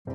Hi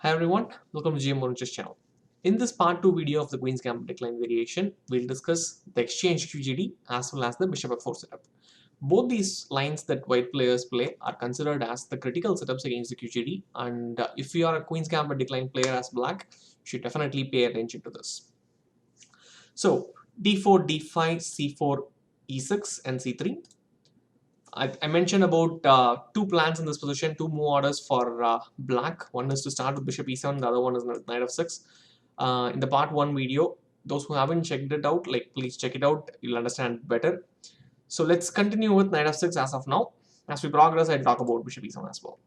everyone, welcome to GM Chess channel. In this part 2 video of the Queen's Gambit decline variation, we'll discuss the Exchange QGD as well as the Bishop F4 setup. Both these lines that white players play are considered as the critical setups against the QGD, and if you are a Queen's Gambit decline player as black, you should definitely pay attention to this. So D4, D5, C4, E6 and C3. I mentioned about two plans in this position, two move orders for black. One is to start with bishop e7, the other one is knight f6. In the part 1 video, those who haven't checked it out, please check it out, you'll understand better. So let's continue with knight f6 as of now. As we progress, I'll talk about bishop e7 as well.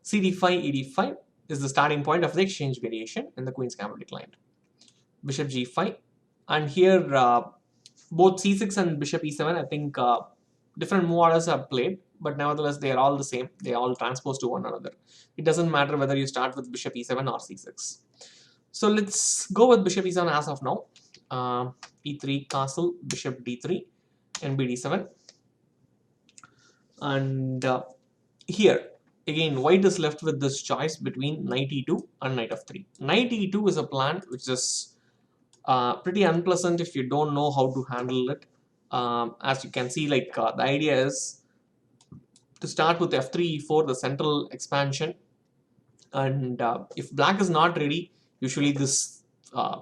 cd5, ed5 is the starting point of the exchange variation in the Queen's Gambit declined. Bishop g5, and here both c6 and bishop e7, I think different move orders are played, but nevertheless they are all the same. They all transpose to one another. It doesn't matter whether you start with bishop e7 or c6. So let's go with bishop e7 as of now. E3 castle, bishop d3, and bd7. And here again white is left with this choice between knight e2 and knight f3. Knight e2 is a plan which is pretty unpleasant if you don't know how to handle it. As you can see, the idea is to start with f3 e4, the central expansion, and if black is not ready, usually this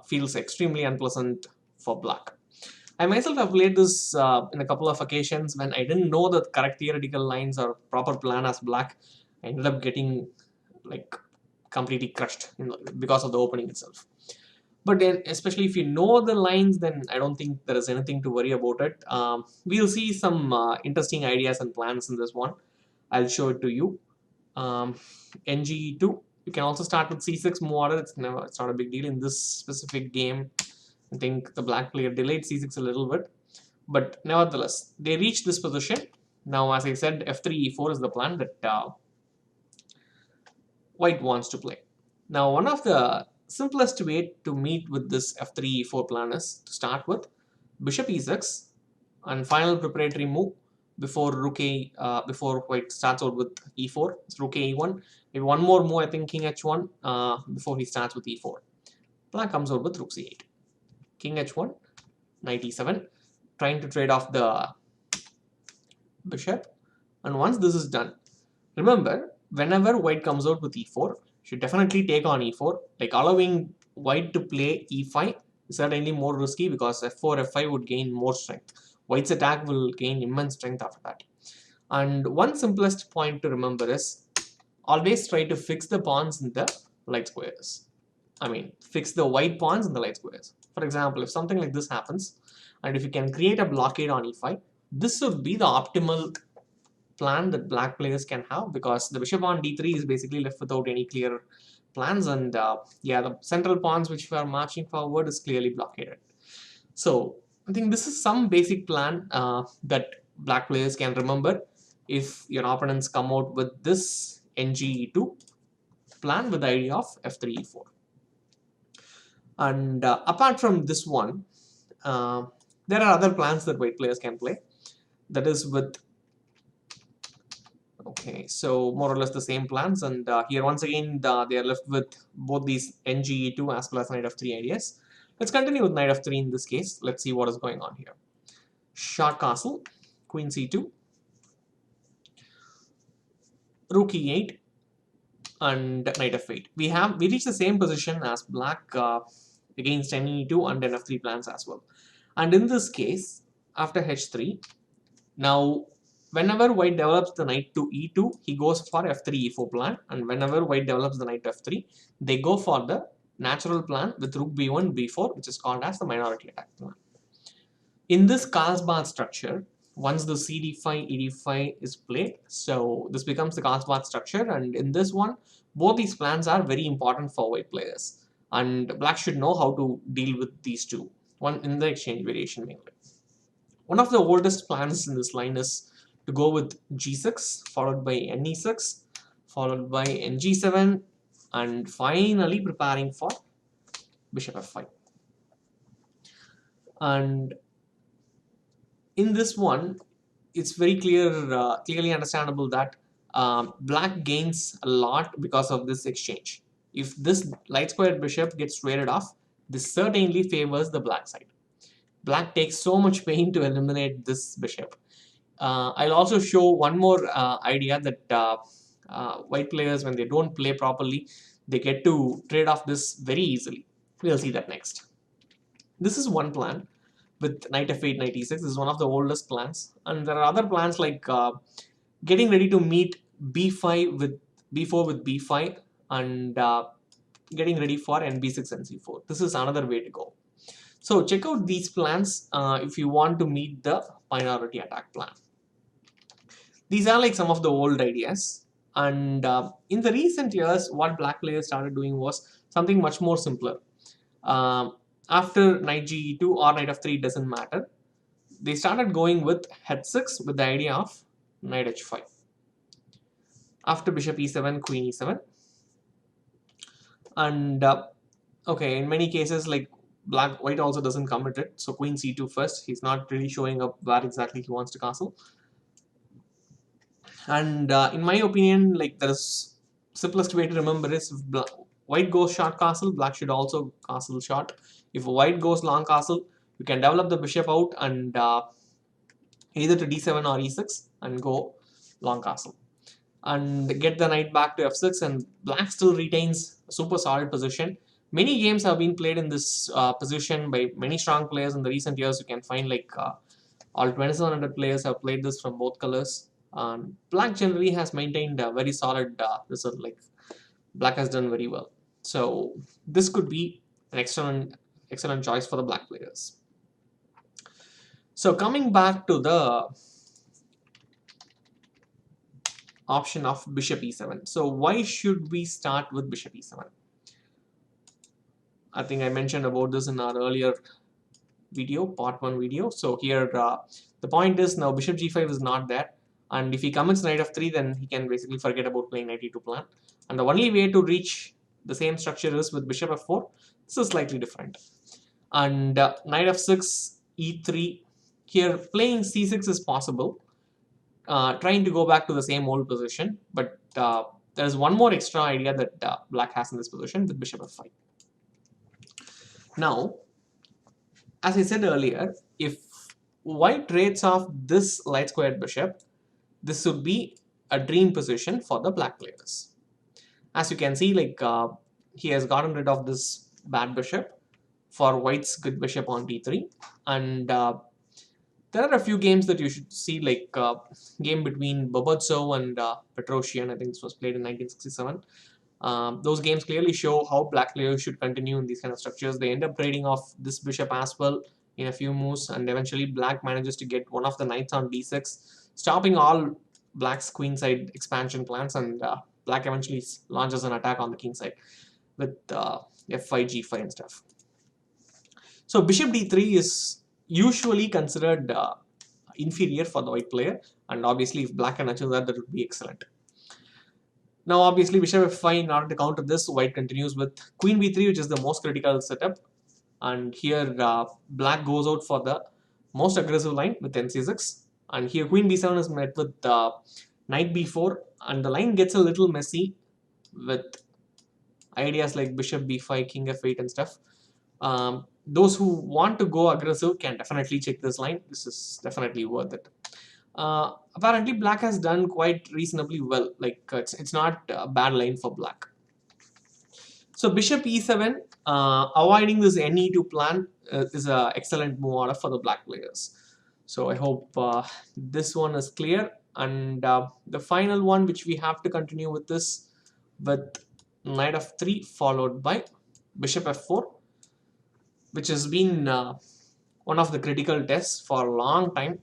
feels extremely unpleasant for black. I myself have played this in a couple of occasions when I didn't know the correct theoretical lines or proper plan as black. I ended up getting completely crushed because of the opening itself. But then, especially if you know the lines, then I don't think there is anything to worry about it. We'll see some interesting ideas and plans in this one. I'll show it to you. NGE2. You can also start with C6 move order. It's not a big deal in this specific game. I think the black player delayed C6 a little bit, but nevertheless they reach this position. Now, as I said, F3 E4 is the plan that white wants to play. Now, one of the simplest way to meet with this F3 E4 plan is to start with bishop E6 and final preparatory move before rook A, before white starts out with E4. It's rook A1. Maybe one more move, I think king H1 before he starts with E4. Black comes out with rook C8. King H1, knight E7, trying to trade off the bishop. And once this is done, remember, whenever white comes out with E4, should definitely take on E4. Allowing white to play E5 is certainly more risky because F4, F5 would gain more strength. White's attack will gain immense strength after that. And one simplest point to remember is always try to fix the pawns in the light squares. I mean, fix the white pawns in the light squares. For example, if something like this happens, and if you can create a blockade on E5, this would be the optimal plan that black players can have, because the bishop on D3 is basically left without any clear plans, and yeah, the central pawns which we are marching forward is clearly blockaded. So I think this is some basic plan that black players can remember if your opponents come out with this NGE2 plan with the idea of F3 E4. And apart from this one, there are other plans that white players can play. That is with, okay, so more or less the same plans. And here once again, they are left with both these NGE2 as well as knight f3 ideas. Let's continue with knight f3 in this case. Let's see what is going on here. Short castle, queen c2, rook e8, and knight f8. We reach the same position as black against NE2 and NF3 plans as well. And in this case, after H3, now whenever white develops the knight to E2, he goes for F3 E4 plan, and whenever white develops the knight to F3, they go for the natural plan with rook B1, B4, which is called as the minority attack plan. In this Carlsbad structure, once the CD5, ED5 is played, so this becomes the Carlsbad structure, and in this one, both these plans are very important for white players. And black should know how to deal with these two, one in the exchange variation mainly. One of the oldest plans in this line is to go with G6 followed by NE6 followed by ng7, and finally preparing for bishop f5. And in this one, it's very clearly understandable that black gains a lot because of this exchange. If this light squared bishop gets traded off, this certainly favors the black side. Black takes so much pain to eliminate this bishop. I'll also show one more idea that white players, when they don't play properly, they get to trade off this very easily. We'll see that next. This is one plan with knight f8, knight e6. This is one of the oldest plans. And there are other plans like getting ready to meet b5 with b4 with b5 and getting ready for nb6 and c4. This is another way to go. So check out these plans if you want to meet the minority attack plan. These are like some of the old ideas. And in the recent years, what black players started doing was something much more simpler. After knight ge2 or knight f3, doesn't matter. They started going with h6 with the idea of knight h5. After bishop e7, queen e7. And okay, in many cases, like white also doesn't commit it. So queen c2 first. He's not really showing up where exactly he wants to castle. And in my opinion, like the simplest way to remember is if white goes short castle, black should also castle short. If white goes long castle, you can develop the bishop out and either to d7 or e6 and go long castle. And get the knight back to f6, and black still retains a super solid position. Many games have been played in this position by many strong players in the recent years. You can find like all 2700 players have played this from both colors. Black generally has maintained a very solid result, like black has done very well. So this could be an excellent choice for the black players. So coming back to the option of bishop e7. So why should we start with bishop e7? I think I mentioned about this in our earlier video, part 1 video. So here the point is now bishop g5 is not there. And if he commits knight f3, then he can basically forget about playing knight e2 plan. And the only way to reach the same structure is with bishop f4. This is slightly different. And knight f6, e3. Here playing c6 is possible. Trying to go back to the same old position. But there is one more extra idea that black has in this position with bishop f5. Now, as I said earlier, if white trades off this light squared bishop, this would be a dream position for the black players. As you can see, like he has gotten rid of this bad bishop for white's good bishop on d3. And there are a few games that you should see, like game between Bobotsov and Petrosian. I think this was played in 1967. Those games clearly show how black players should continue in these kind of structures. They end up trading off this bishop as well in a few moves, and eventually black manages to get one of the knights on d6, stopping all black's queenside expansion plans, and black eventually launches an attack on the king side with f5, g5 and stuff. So bishop d3 is usually considered inferior for the white player, and obviously if black can achieve that, that would be excellent. Now obviously bishop f5, in order to counter this, white continues with queen b3, which is the most critical setup. And here black goes out for the most aggressive line with nc6. And here queen b7 is met with knight b4, and the line gets a little messy with ideas like bishop b5, king f8 and stuff. Those who want to go aggressive can definitely check this line. This is definitely worth it. Apparently black has done quite reasonably well. Like it's not a bad line for black. So bishop e7, avoiding this ne2 plan is an excellent move order for the black players. So I hope this one is clear. And the final one, which we have to continue with this, with knight f3 followed by bishop f4, which has been one of the critical tests for a long time.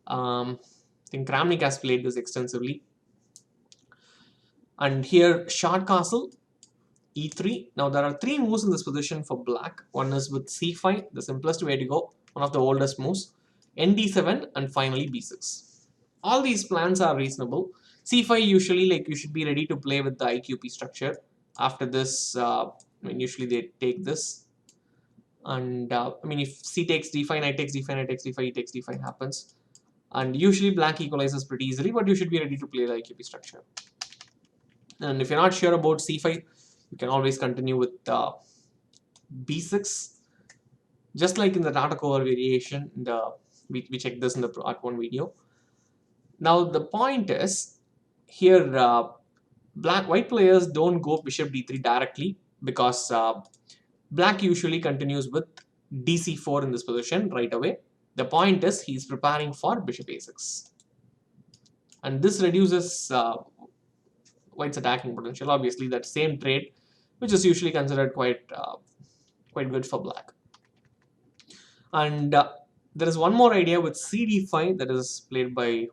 I think Kramnik has played this extensively. And here short castle, e3. Now there are three moves in this position for black. One is with c5, the simplest way to go, one of the oldest moves, nd7, and finally b6. All these plans are reasonable. c5 usually like you should be ready to play with the IQP structure. After this, I mean usually they take this, and I mean if c takes d5, knight takes d5, knight takes d5, e takes d5 happens, and usually black equalizes pretty easily, but you should be ready to play the IQP structure. And if you're not sure about c5, you can always continue with b6, just like in the Tartakova variation. We checked this in the Part-1 video. Now the point is here, white players don't go bishop d3 directly, because black usually continues with dc4 in this position right away. The point is he's preparing for bishop a6, and this reduces white's attacking potential. Obviously, that same trade, which is usually considered quite good for black. And there is one more idea with cd5 that is played by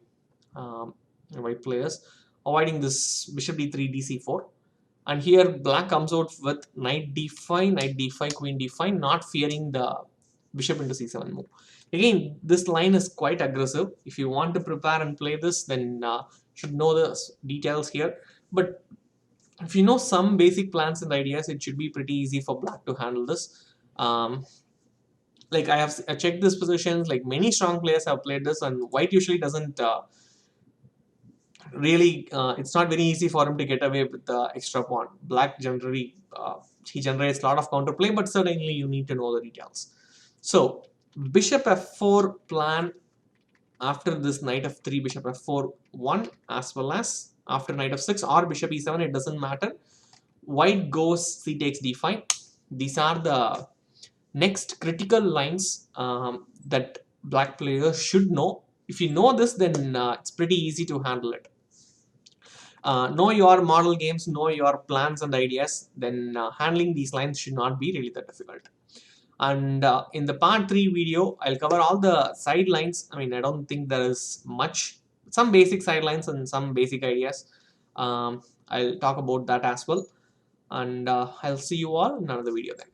white players, avoiding this bishop d3, dc4. And here black comes out with knight d5, knight d5, queen d5, not fearing the bishop into c7 move. Again, this line is quite aggressive. If you want to prepare and play this, then you should know the details here. But if you know some basic plans and ideas, it should be pretty easy for black to handle this. Like I checked this positions, like many strong players have played this, and white usually doesn't really, it's not very easy for him to get away with the extra pawn. Black generally, he generates a lot of counterplay, but certainly you need to know the details. So bishop f4 plan after this knight f3, bishop f4 1, as well as after knight f6 or bishop e7, it doesn't matter. White goes c takes d5. These are the next critical lines that black players should know. If you know this, then it's pretty easy to handle it. Know your model games, know your plans and ideas, then handling these lines should not be really that difficult. And in the Part-3 video, I'll cover all the side lines. I mean, I don't think there is much. Some basic side lines and some basic ideas. I'll talk about that as well. And I'll see you all in another video then.